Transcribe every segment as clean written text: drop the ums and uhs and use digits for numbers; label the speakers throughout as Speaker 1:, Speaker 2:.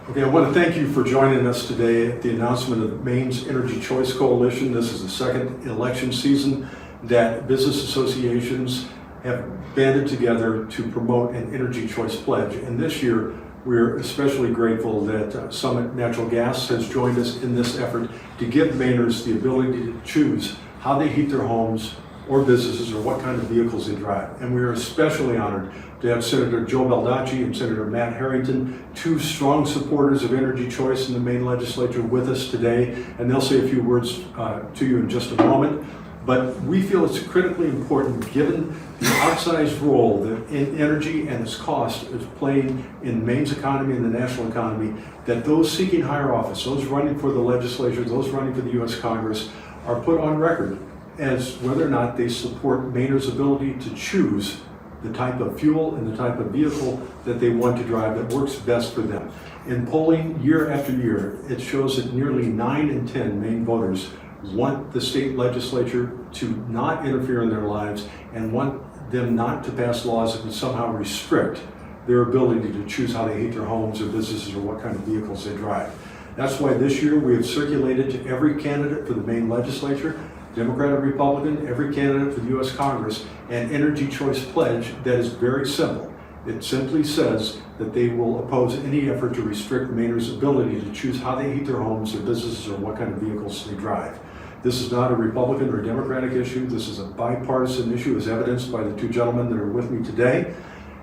Speaker 1: Okay, I want to thank you for joining us today at the announcement of Maine's Energy Choice Coalition. This is the second election season that business associations have banded together to promote an Energy Choice Pledge. And this year, we're especially grateful that Summit Natural Gas has joined us in this effort to give Mainers the ability to choose how they heat their homes or businesses or what kind of vehicles they drive. And we are especially honored to have Senator Joe Baldacci and Senator Matt Harrington, two strong supporters of energy choice in the Maine legislature, with us today. And they'll say a few words to you in just a moment. But we feel it's critically important, given the outsized role that energy and its cost is playing in Maine's economy and the national economy, that those seeking higher office, those running for the legislature, those running for the U.S. Congress, are put on record as whether or not they support Mainers' ability to choose the type of fuel and the type of vehicle that they want to drive that works best for them. In polling year after year, it shows that nearly 9 in 10 Maine voters want the state legislature to not interfere in their lives and want them not to pass laws that would somehow restrict their ability to choose how they heat their homes or businesses or what kind of vehicles they drive. That's why this year we have circulated to every candidate for the Maine legislature, Democrat or Republican, every candidate for the U.S. Congress, an energy choice pledge that is very simple. It simply says that they will oppose any effort to restrict Mainers' ability to choose how they heat their homes, their businesses, or what kind of vehicles they drive. This is not a Republican or Democratic issue. This is a bipartisan issue, as evidenced by the two gentlemen that are with me today.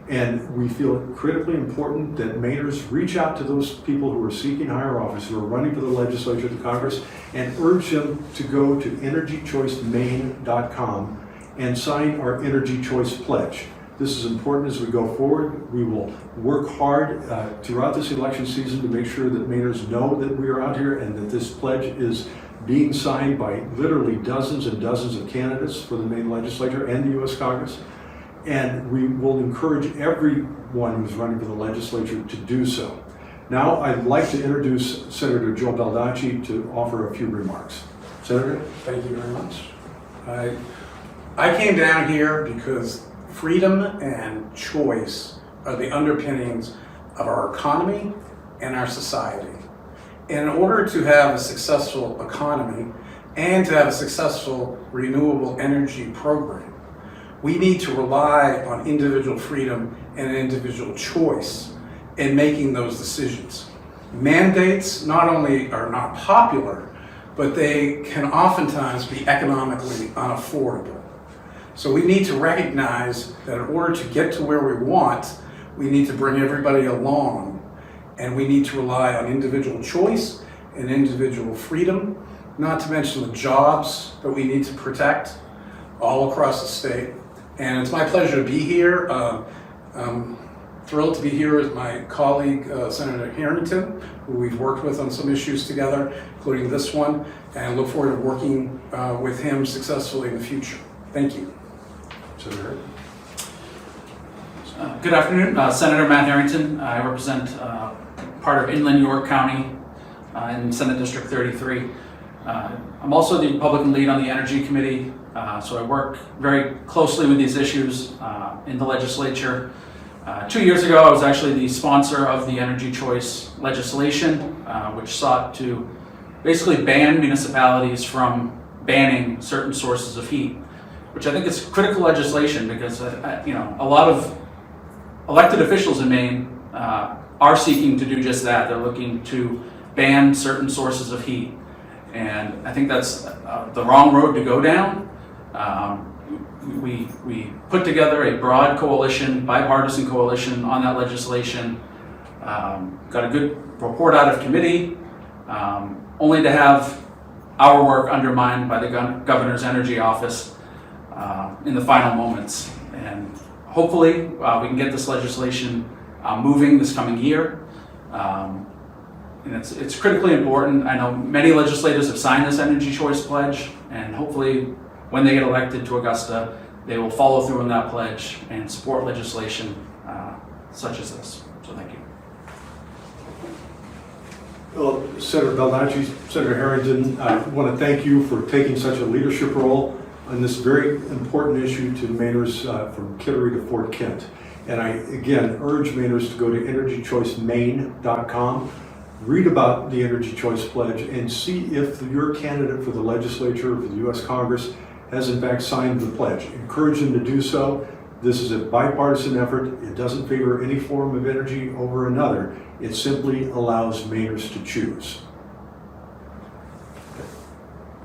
Speaker 1: And we feel it critically important that Mainers reach out to those people who are seeking higher office, who are running for the legislature, the Congress, and urge them to go to energychoicemaine.com and sign our Energy Choice Pledge. This is important as we go forward. We will work hard throughout this election season to make sure that Mainers know that we are out here and that this pledge is being signed by literally dozens and dozens of candidates for the Maine legislature and the U.S. Congress. And we will encourage everyone who's running for the legislature to do so. Now, I'd like to introduce Senator Joe Baldacci to offer a few remarks. Senator?
Speaker 2: Thank you very much. I came down here because freedom and choice are the underpinnings of our economy and our society. In order to have a successful economy and to have a successful renewable energy program, we need to rely on individual freedom and individual choice in making those decisions. Mandates not only are not popular, but they can oftentimes be economically unaffordable. So we need to recognize that in order to get to where we want, we need to bring everybody along, and we need to rely on individual choice and individual freedom, not to mention the jobs that we need to protect all across the state. And it's my pleasure to be here. I'm thrilled to be here with my colleague, Senator Harrington, who we've worked with on some issues together, including this one, and look forward to working with him successfully in the future. Thank you.
Speaker 1: Senator?
Speaker 3: Good afternoon, Senator Matt Harrington. I represent part of Inland York County in Senate District 33. I'm also the Republican lead on the Energy Committee, so I work very closely with these issues in the legislature. 2 years ago, I was actually the sponsor of the Energy Choice legislation, which sought to basically ban municipalities from banning certain sources of heat, which I think is critical legislation because a lot of elected officials in Maine are seeking to do just that. They're looking to ban certain sources of heat. And I think that's the wrong road to go down. We put together a broad coalition, bipartisan coalition on that legislation. Got a good report out of committee, only to have our work undermined by the governor's energy office in the final moments. And hopefully we can get this legislation moving this coming year. And it's critically important. I know many legislators have signed this Energy Choice Pledge, and hopefully when they get elected to Augusta, they will follow through on that pledge and support legislation such as this. So thank you.
Speaker 1: Well, Senator Baldacci, Senator Harrington, I want to thank you for taking such a leadership role on this very important issue to Mainers from Kittery to Fort Kent. And I, again, urge Mainers to go to energychoicemaine.com. read about the Energy Choice Pledge and see if your candidate for the legislature, for the U.S. Congress, has in fact signed the pledge. Encourage them to do so. This is a bipartisan effort. It doesn't favor any form of energy over another. It simply allows Mainers to choose.